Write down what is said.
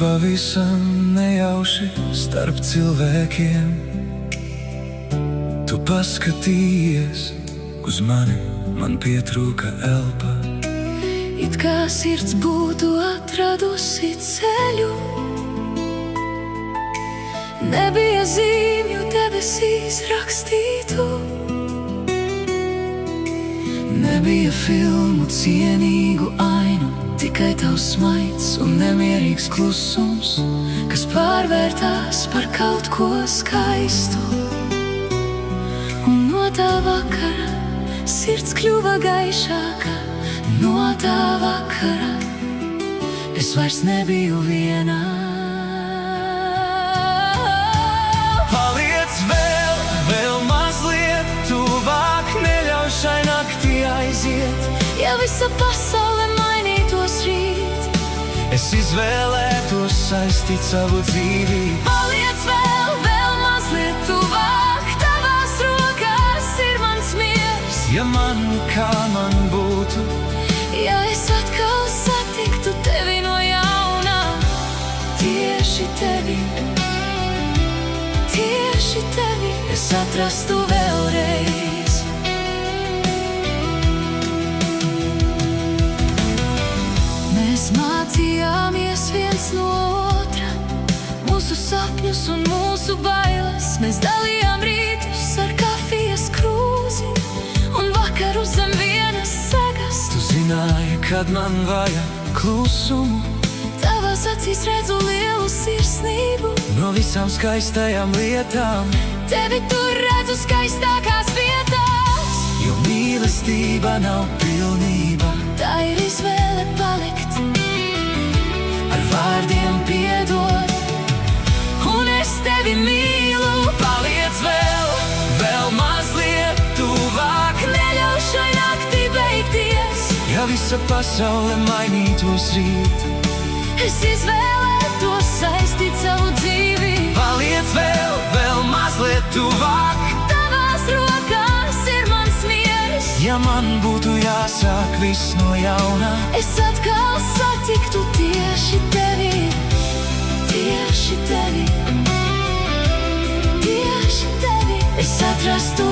pavisam nejauši starp cilvēkiem. Tu paskatījies uz mani, man pietrūka elpa. It kā sirds būtu atradusi ceļu, nebija zīmju debesīs rakstītu, nebija filmu cienīgu ainu, tikai tavs smaids un nemierīgs klusums, kas pārvērtās par kaut ko skaistu. Un no tā vakara sirds kļuva gaišāka, no tā vakara es vairs nebiju vienā. Paliec vēl mazliet tuvāk, neļauj šai naktī aiziet. Ja visa pasaule mainītos rīt, Es izvēlētos saistīt savu dzīvi. paliec vēl mazliet tuvāk, tavās rokās ir mans miers. Ja man kā man būtu, Ja es atkal satiktu tevi no jauna, tieši tevi, es atrastu vēlreiz. Mēs mācījāmies viens no otra, mūsu sapņus un mūsu bailes. Mēs dalījām rītus ar kafijas krūzi un vakaru zem vienas sagas. tu zināji, kad man vajag klusumu. Tavās acīs redzu lielu sirsnību, No visām skaistajām lietām, tevi tur redzu skaistākās vietās. jo mīlestība nav pilnība. Tā ir izvēle palikt, ar vārdiem piedod, un es tevi mīlu. Paliec vēl mazliet tuvāk, Neļauj šai naktī beigties, ja visa pasaule mainītos rīt. es izvēlētos saistīt savu dzīvi. Paliec vēl mazliet tuvāk, Tavās rokās ir mans miers. ja man būtu jāsāk viss no jauna. Es atkal satiktu tieši tevi, es atrastu